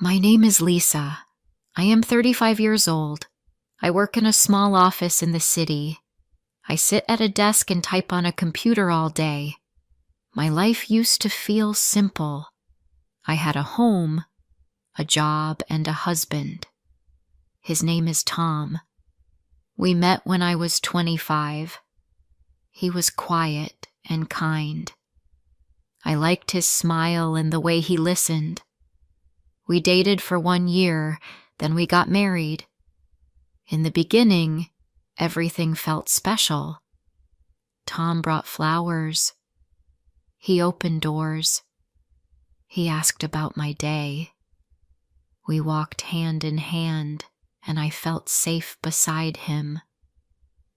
My name is Lisa. I am 35 years old. I work in a small office in the city. I sit at a desk and type on a computer all day. My life used to feel simple. I had a home, a job, and a husband. His name is Tom. We met when I was 25. He was quiet and kind. I liked his smile and the way he listened. We dated for 1 year, then we got married. In the beginning, everything felt special. Tom brought flowers. He opened doors. He asked about my day. We walked hand in hand, and I felt safe beside him.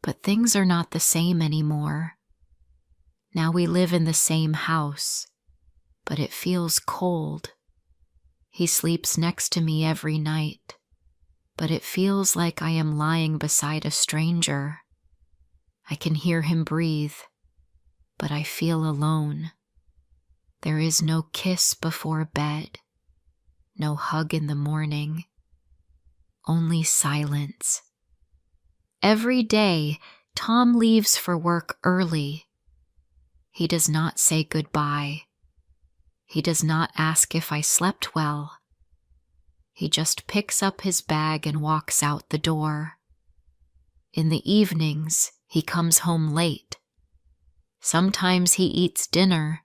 But things are not the same anymore. Now we live in the same house, but it feels cold. He sleeps next to me every night, but it feels like I am lying beside a stranger. I can hear him breathe, but I feel alone. There is no kiss before bed, no hug in the morning, only silence. Every day, Tom leaves for work early. He does not say goodbye. He does not ask if I slept well. He just picks up his bag and walks out the door. In the evenings, he comes home late. Sometimes he eats dinner.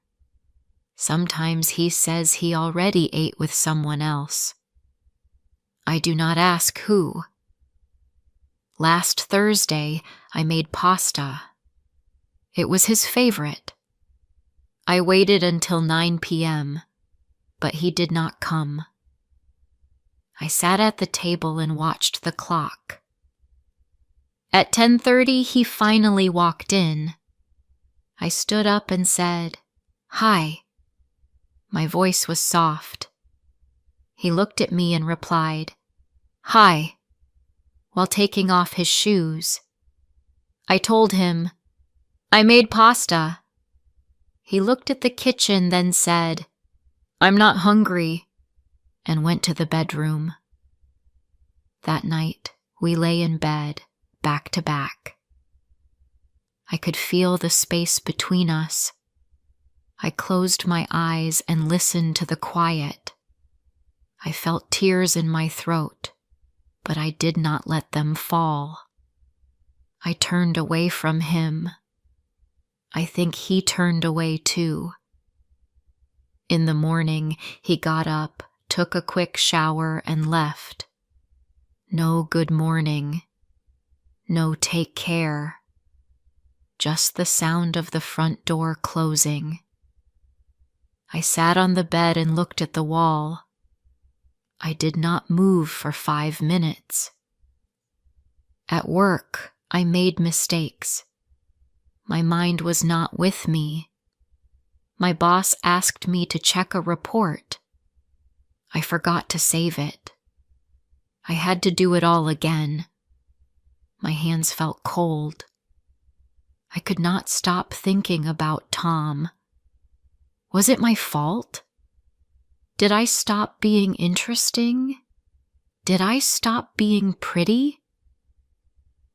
Sometimes he says he already ate with someone else. I do not ask who. Last Thursday, I made pasta. It was his favorite. I waited until 9 p.m., but he did not come. I sat at the table and watched the clock. At 10:30, he finally walked in. I stood up and said, "Hi." My voice was soft. He looked at me and replied, "Hi," while taking off his shoes. I told him, "I made pasta." He looked at the kitchen, then said, "I'm not hungry," and went to the bedroom. That night, we lay in bed, back to back. I could feel the space between us. I closed my eyes and listened to the quiet. I felt tears in my throat, but I did not let them fall. I turned away from him. I think he turned away too. In the morning, he got up, took a quick shower, and left. No good morning. No take care. Just the sound of the front door closing. I sat on the bed and looked at the wall. I did not move for 5 minutes. At work, I made mistakes. My mind was not with me. My boss asked me to check a report. I forgot to save it. I had to do it all again. My hands felt cold. I could not stop thinking about Tom. Was it my fault? Did I stop being interesting? Did I stop being pretty?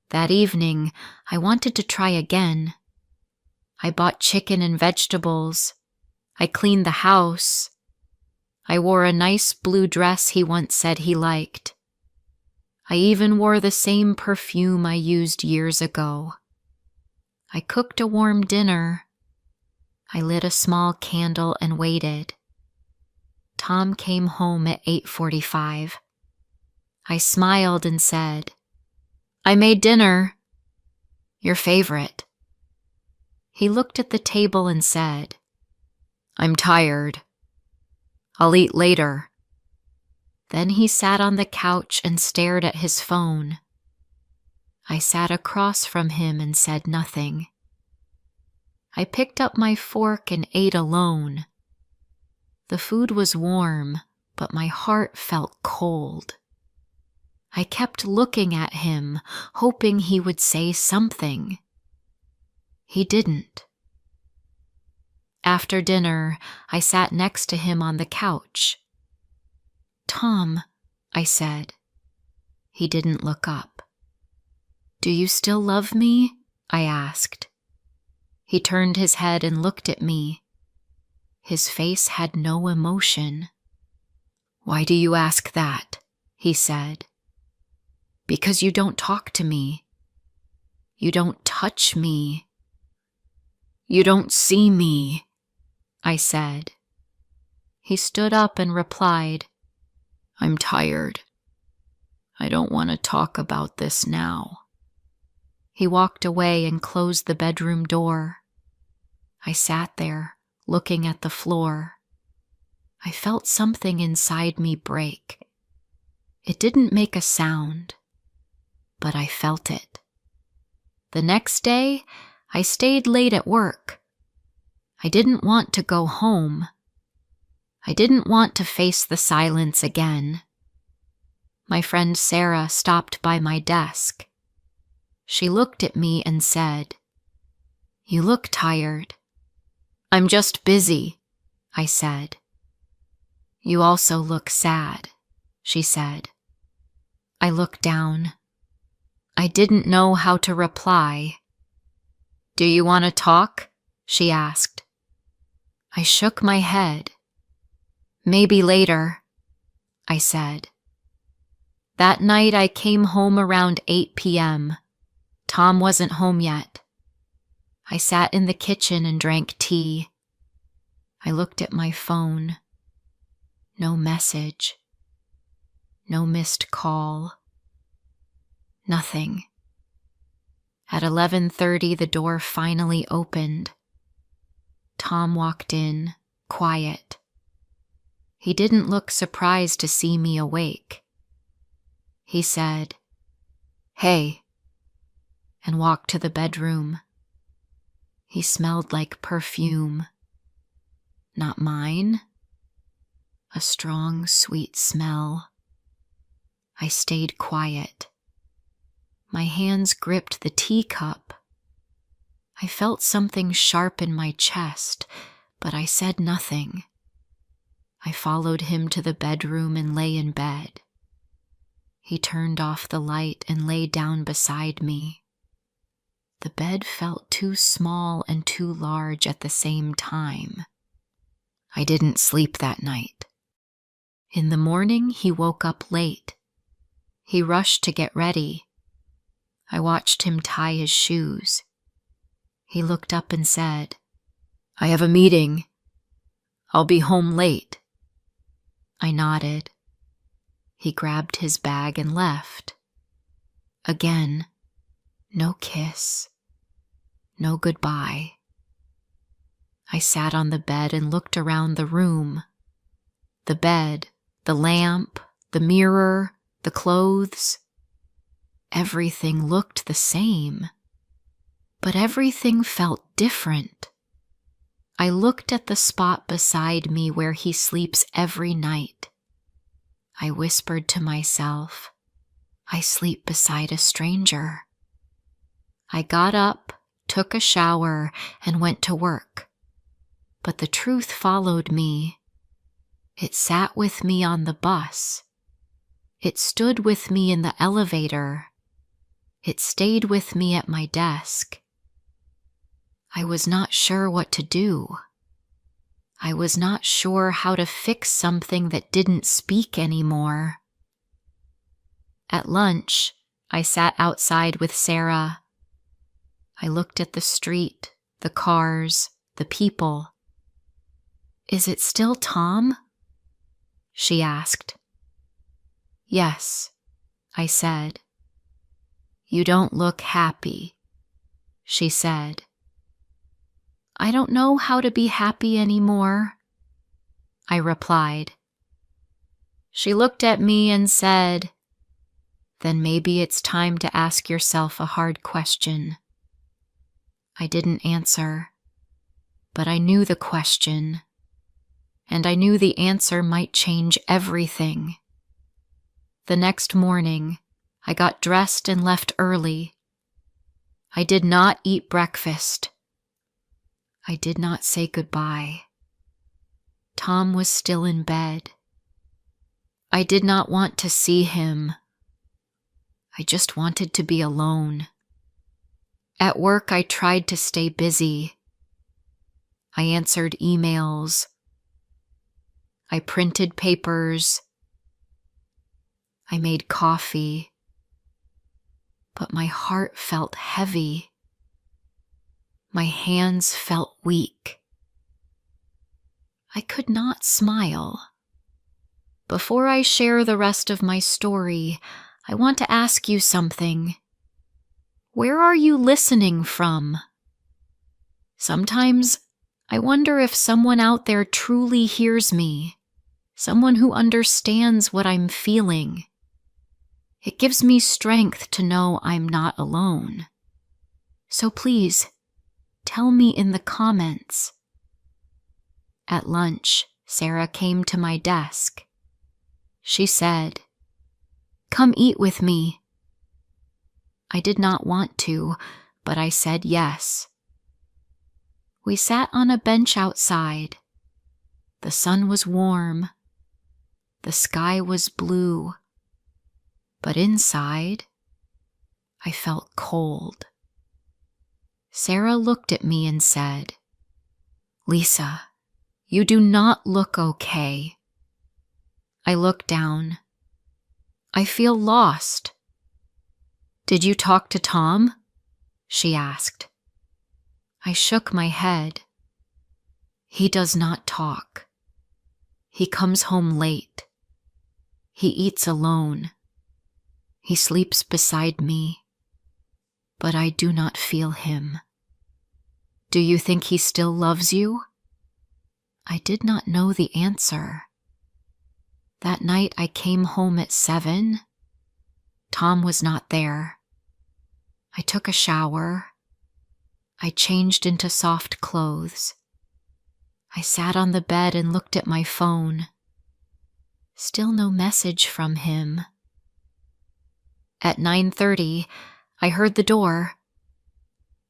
That evening, I wanted to try again. I bought chicken and vegetables. I cleaned the house. I wore a nice blue dress he once said he liked. I even wore the same perfume I used years ago. I cooked a warm dinner. I lit a small candle and waited. Tom came home at 8:45. I smiled and said, "I made dinner. Your favorite." He looked at the table and said, "I'm tired. I'll eat later." Then he sat on the couch and stared at his phone. I sat across from him and said nothing. I picked up my fork and ate alone. The food was warm, but my heart felt cold. I kept looking at him, hoping he would say something. He didn't. After dinner, I sat next to him on the couch. Tom, I said. He didn't look up. Do you still love me? I asked. He turned his head and looked at me. His face had no emotion. Why do you ask that? He said. Because you don't talk to me. You don't touch me. You don't see me, I said. He stood up and replied, I'm tired. I don't want to talk about this now. He walked away and closed the bedroom door. I sat there, looking at the floor. I felt something inside me break. It didn't make a sound, but I felt it. The next day, I stayed late at work. I didn't want to go home. I didn't want to face the silence again. My friend Sarah stopped by my desk. She looked at me and said, You look tired. I'm just busy, I said. You also look sad, she said. I looked down. I didn't know how to reply. Do you want to talk? She asked. I shook my head. Maybe later, I said. That night I came home around 8 p.m. Tom wasn't home yet. I sat in the kitchen and drank tea. I looked at my phone. No message. No missed call. Nothing. At 11:30, the door finally opened. Tom walked in, quiet. He didn't look surprised to see me awake. He said, Hey, and walked to the bedroom. He smelled like perfume. Not mine. A strong, sweet smell. I stayed quiet. My hands gripped the teacup. I felt something sharp in my chest, but I said nothing. I followed him to the bedroom and lay in bed. He turned off the light and lay down beside me. The bed felt too small and too large at the same time. I didn't sleep that night. In the morning, he woke up late. He rushed to get ready. I watched him tie his shoes. He looked up and said, I have a meeting. I'll be home late. I nodded. He grabbed his bag and left. Again, no kiss, no goodbye. I sat on the bed and looked around the room. The bed, the lamp, the mirror, the clothes. Everything looked the same, but everything felt different. I looked at the spot beside me where he sleeps every night. I whispered to myself, I sleep beside a stranger. I got up, took a shower, and went to work. But the truth followed me. It sat with me on the bus. It stood with me in the elevator. It stayed with me at my desk. I was not sure what to do. I was not sure how to fix something that didn't speak anymore. At lunch, I sat outside with Sarah. I looked at the street, the cars, the people. Is it still Tom? She asked. Yes, I said. You don't look happy, she said. I don't know how to be happy anymore, I replied. She looked at me and said, Then maybe it's time to ask yourself a hard question. I didn't answer, but I knew the question, and I knew the answer might change everything. The next morning, I got dressed and left early. I did not eat breakfast. I did not say goodbye. Tom was still in bed. I did not want to see him. I just wanted to be alone. At work, I tried to stay busy. I answered emails. I printed papers. I made coffee. But my heart felt heavy. My hands felt weak. I could not smile. Before I share the rest of my story, I want to ask you something. Where are you listening from? Sometimes I wonder if someone out there truly hears me, someone who understands what I'm feeling. It gives me strength to know I'm not alone. So please, tell me in the comments. At lunch, Sarah came to my desk. She said, "Come eat with me." I did not want to, but I said yes. We sat on a bench outside. The sun was warm. The sky was blue. But inside, I felt cold. Sarah looked at me and said, "Lisa, you do not look okay." I looked down. I feel lost. "Did you talk to Tom?" she asked. I shook my head. He does not talk. He comes home late. He eats alone. He sleeps beside me, but I do not feel him. Do you think he still loves you? I did not know the answer. That night I came home at 7. Tom was not there. I took a shower. I changed into soft clothes. I sat on the bed and looked at my phone. Still no message from him. At 9:30, I heard the door.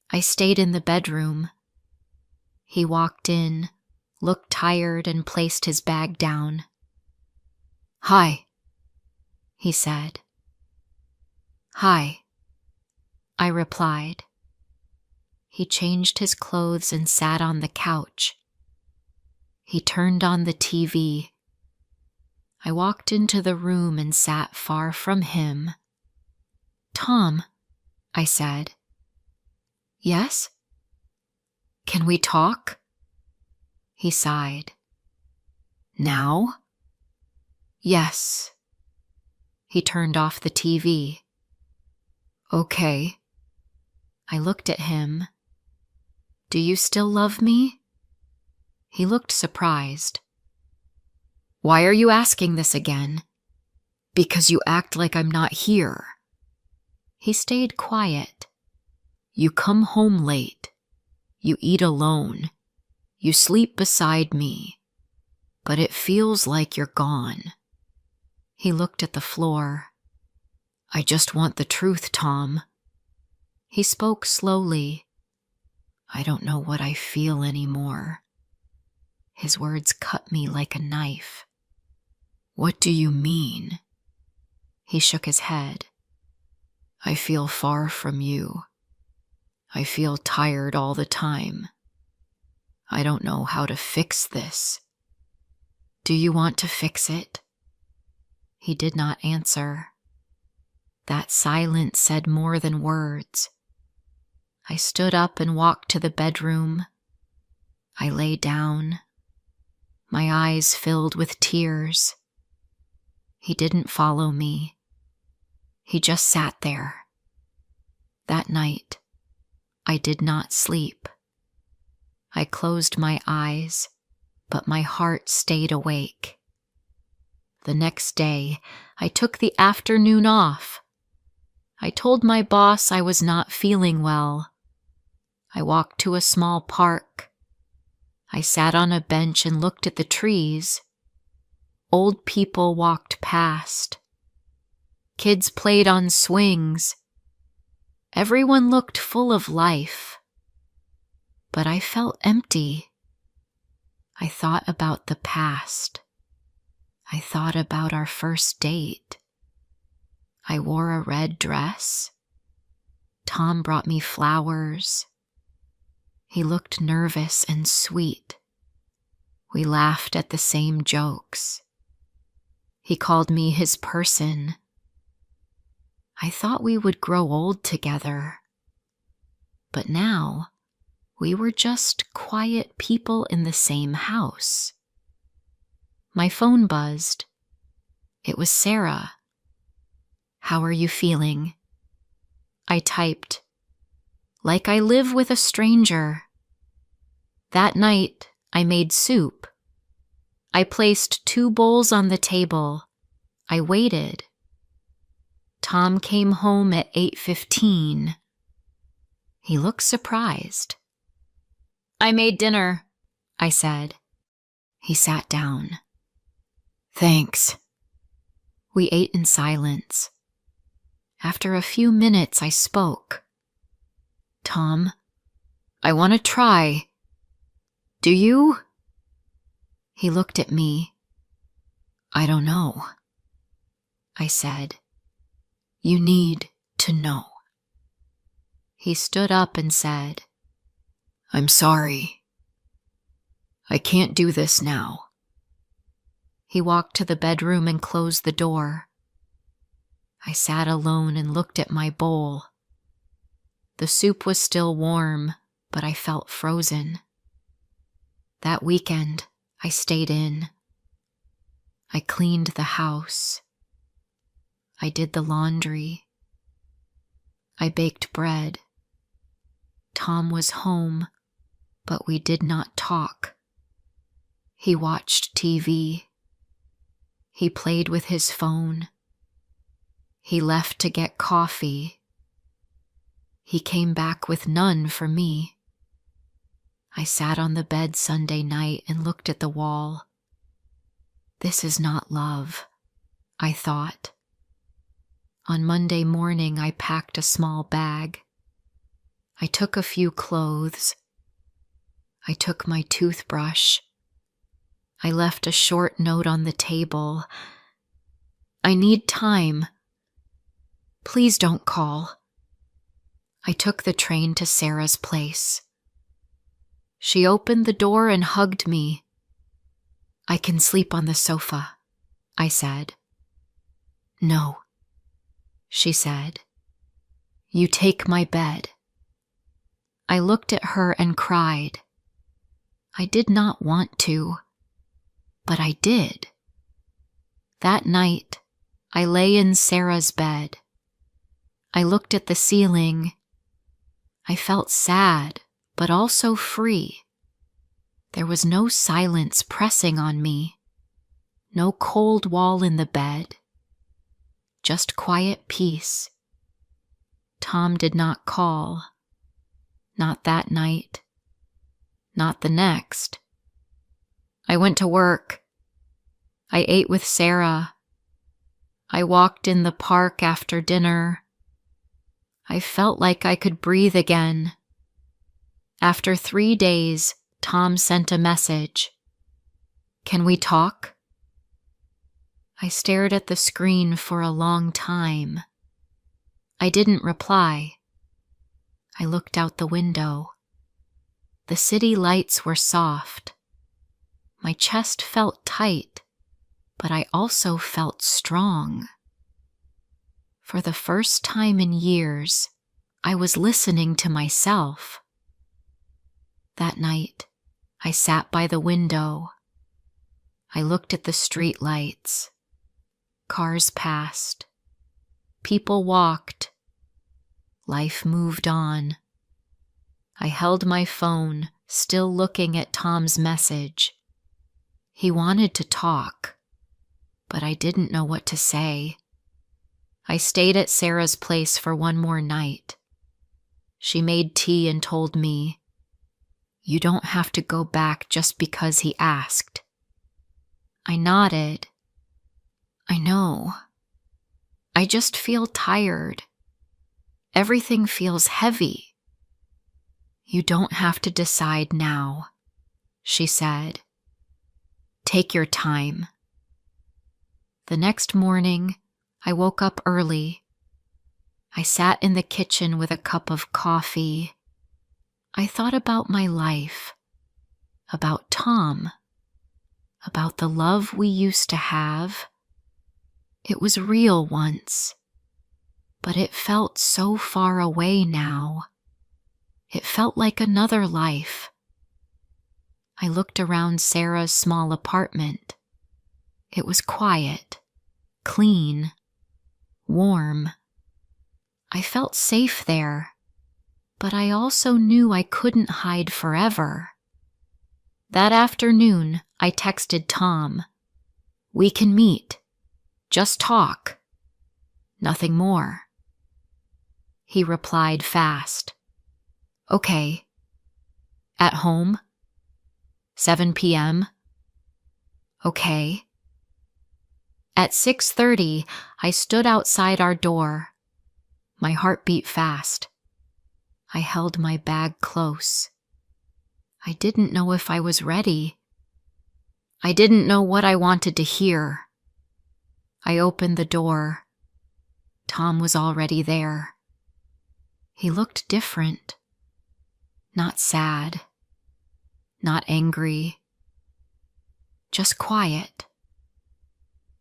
I stayed in the bedroom. He walked in, looked tired, and placed his bag down. "Hi," he said. "Hi," I replied. He changed his clothes and sat on the couch. He turned on the TV. I walked into the room and sat far from him. "Tom," I said. "Yes?" "Can we talk?" He sighed. "Now?" "Yes." He turned off the TV. "Okay." I looked at him. "Do you still love me?" He looked surprised. "Why are you asking this again?" "Because you act like I'm not here." He stayed quiet. "You come home late. You eat alone. You sleep beside me. But it feels like you're gone." He looked at the floor. "I just want the truth, Tom." He spoke slowly. "I don't know what I feel anymore." His words cut me like a knife. "What do you mean?" He shook his head. "I feel far from you. I feel tired all the time. I don't know how to fix this." "Do you want to fix it?" He did not answer. That silence said more than words. I stood up and walked to the bedroom. I lay down. My eyes filled with tears. He didn't follow me. He just sat there. That night, I did not sleep. I closed my eyes, but my heart stayed awake. The next day, I took the afternoon off. I told my boss I was not feeling well. I walked to a small park. I sat on a bench and looked at the trees. Old people walked past. Kids played on swings. Everyone looked full of life. But I felt empty. I thought about the past. I thought about our first date. I wore a red dress. Tom brought me flowers. He looked nervous and sweet. We laughed at the same jokes. He called me his person. I thought we would grow old together. But now, we were just quiet people in the same house. My phone buzzed. It was Sarah. "How are you feeling?" I typed, "Like I live with a stranger." That night, I made soup. I placed 2 bowls on the table. I waited. Tom came home at 8:15. He looked surprised. "I made dinner," I said. He sat down. "Thanks." We ate in silence. After a few minutes, I spoke. "Tom, I want to try. Do you?" He looked at me. "I don't know," I said. "You need to know." He stood up and said, "I'm sorry. I can't do this now." He walked to the bedroom and closed the door. I sat alone and looked at my bowl. The soup was still warm, but I felt frozen. That weekend, I stayed in. I cleaned the house. I did the laundry. I baked bread. Tom was home, but we did not talk. He watched TV. He played with his phone. He left to get coffee. He came back with none for me. I sat on the bed Sunday night and looked at the wall. This is not love, I thought. On Monday morning, I packed a small bag. I took a few clothes. I took my toothbrush. I left a short note on the table. "I need time. Please don't call." I took the train to Sarah's place. She opened the door and hugged me. "I can sleep on the sofa," I said. "No," she said. "You take my bed." I looked at her and cried. I did not want to, but I did. That night, I lay in Sarah's bed. I looked at the ceiling. I felt sad, but also free. There was no silence pressing on me, no cold wall in the bed, just quiet peace. Tom did not call. Not that night. Not the next. I went to work. I ate with Sarah. I walked in the park after dinner. I felt like I could breathe again. After 3 days, Tom sent a message. "Can we talk?" I stared at the screen for a long time. I didn't reply. I looked out the window. The city lights were soft. My chest felt tight, but I also felt strong. For the first time in years, I was listening to myself. That night, I sat by the window. I looked at the street lights. Cars passed. People walked. Life moved on. I held my phone, still looking at Tom's message. He wanted to talk, but I didn't know what to say. I stayed at Sarah's place for one more night. She made tea and told me, "You don't have to go back just because he asked." I nodded. "I know. I just feel tired. Everything feels heavy." "You don't have to decide now," she said. "Take your time." The next morning, I woke up early. I sat in the kitchen with a cup of coffee. I thought about my life, about Tom, about the love we used to have. It was real once, but it felt so far away now. It felt like another life. I looked around Sarah's small apartment. It was quiet, clean, warm. I felt safe there, but I also knew I couldn't hide forever. That afternoon, I texted Tom. "We can meet. Just talk. Nothing more." He replied fast. "Okay. At home? 7 p.m.? Okay." At 6:30, I stood outside our door. My heart beat fast. I held my bag close. I didn't know if I was ready. I didn't know what I wanted to hear. I opened the door. Tom was already there. He looked different. Not sad. Not angry. Just quiet.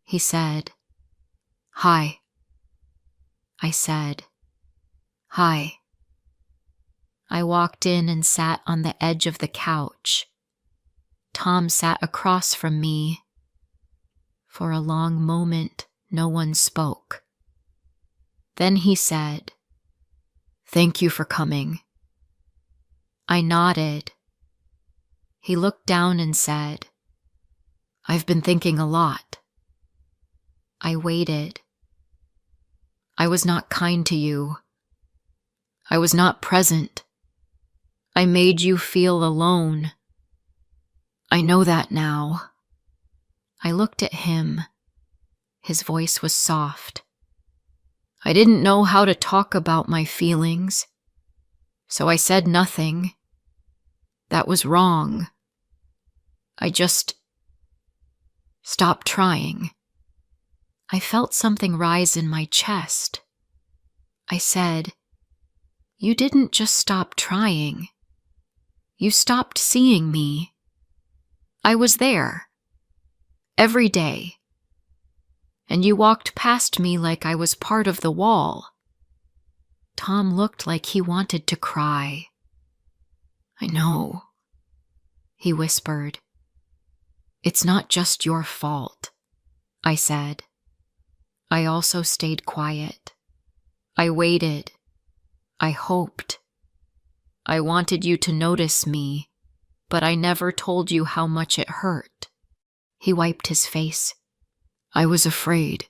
He said, "Hi." I said, "Hi." I walked in and sat on the edge of the couch. Tom sat across from me. For a long moment, no one spoke. Then he said, "Thank you for coming." I nodded. He looked down and said, "I've been thinking a lot." I waited. "I was not kind to you. I was not present. I made you feel alone. I know that now." I looked at him. His voice was soft. "I didn't know how to talk about my feelings, so I said nothing. That was wrong. I just stopped trying." I felt something rise in my chest. I said, "You didn't just stop trying. You stopped seeing me. I was there. Every day. And you walked past me like I was part of the wall." Tom looked like he wanted to cry. "I know," he whispered. "It's not just your fault," I said. I also stayed quiet. I waited. I hoped. I wanted you to notice me, but I never told you how much it hurt. He wiped his face. "I was afraid.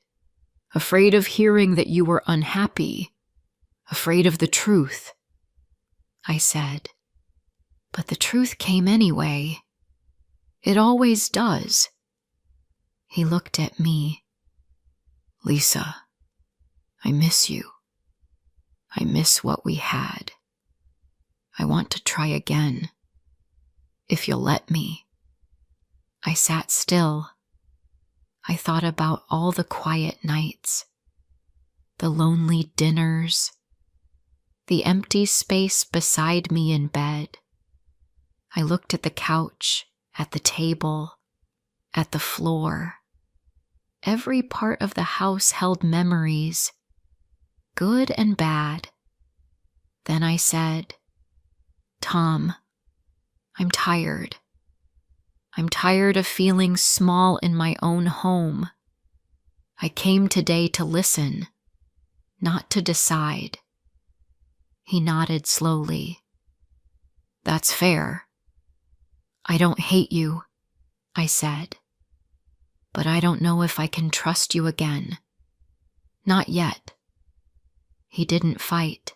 Afraid of hearing that you were unhappy. Afraid of the truth." I said, "But the truth came anyway. It always does." He looked at me. "Lisa, I miss you. I miss what we had. I want to try again. If you'll let me." I sat still. I thought about all the quiet nights, the lonely dinners, the empty space beside me in bed. I looked at the couch, at the table, at the floor. Every part of the house held memories, good and bad. Then I said, "Tom, I'm tired. I'm tired of feeling small in my own home. I came today to listen, not to decide." He nodded slowly. "That's fair. I don't hate you," I said. "But I don't know if I can trust you again. Not yet." He didn't fight.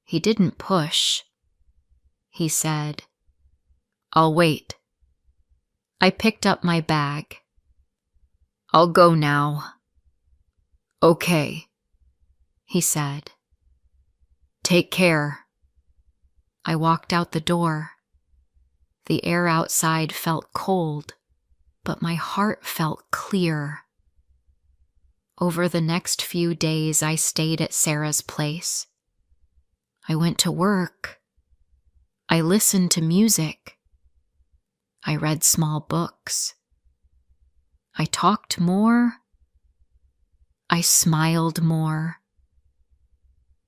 He didn't push. He said, "I'll wait." I picked up my bag. "I'll go now." "Okay," he said. "Take care." I walked out the door. The air outside felt cold, but my heart felt clear. Over the next few days, I stayed at Sarah's place. I went to work. I listened to music. I read small books. I talked more. I smiled more.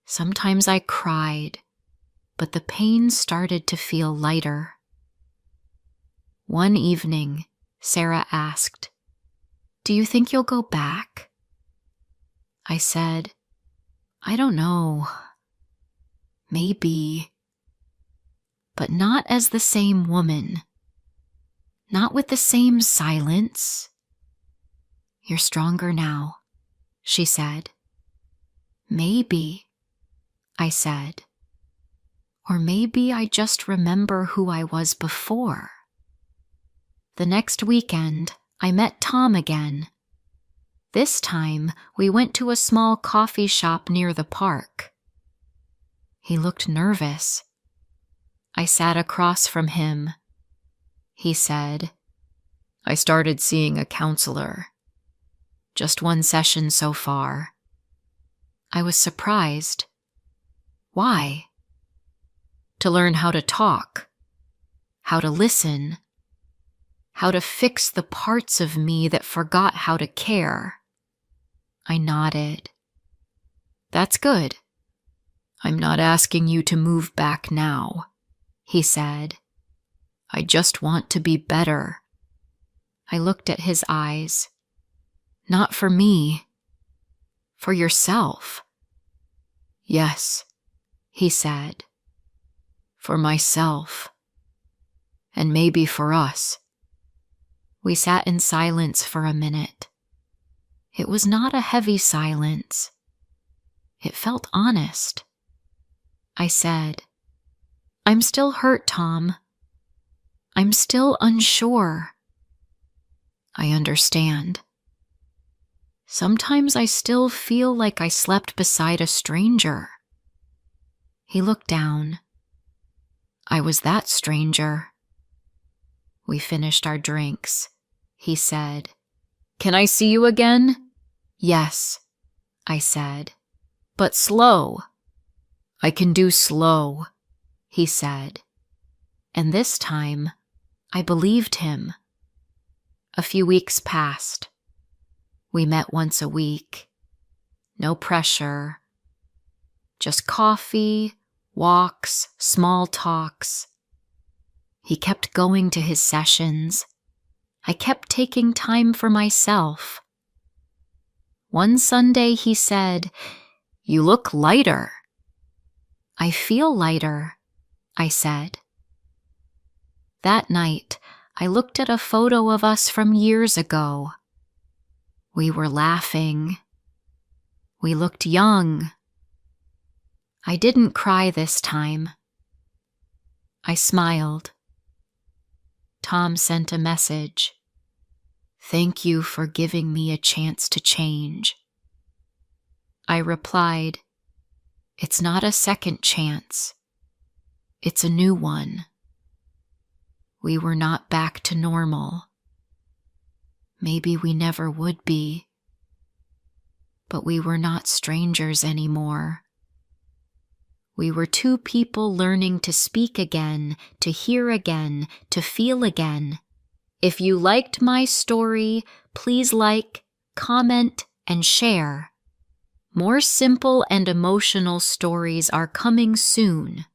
Sometimes I cried, but the pain started to feel lighter. One evening, Sarah asked, "Do you think you'll go back?" I said, "I don't know. Maybe. But not as the same woman. Not with the same silence." "You're stronger now," she said. "Maybe," I said. "Or maybe I just remember who I was before." The next weekend, I met Tom again. This time, we went to a small coffee shop near the park. He looked nervous. I sat across from him. He said, "I started seeing a counselor. Just one session so far." I was surprised. Why? To learn how to talk, how to listen, how to fix the parts of me that forgot how to care. I nodded. "That's good. I'm not asking you to move back now," he said. "I just want to be better." I looked at his eyes. "Not for me. For yourself." "Yes," he said. "For myself. And maybe for us." We sat in silence for a minute. It was not a heavy silence. It felt honest. I said, "I'm still hurt, Tom. I'm still unsure." "I understand. Sometimes I still feel like I slept beside a stranger." He looked down. I was that stranger. We finished our drinks. He said, "Can I see you again?" "Yes," I said, "but slow." "I can do slow," he said. And this time, I believed him. A few weeks passed. We met once a week. No pressure. Just coffee, walks, small talks. He kept going to his sessions. I kept taking time for myself. One Sunday he said, "You look lighter." "I feel lighter," I said. That night, I looked at a photo of us from years ago. We were laughing. We looked young. I didn't cry this time. I smiled. Tom sent a message. "Thank you for giving me a chance to change." I replied, "It's not a second chance. It's a new one." We were not back to normal. Maybe we never would be. But we were not strangers anymore. We were two people learning to speak again, to hear again, to feel again. If you liked my story, please like, comment, and share. More simple and emotional stories are coming soon.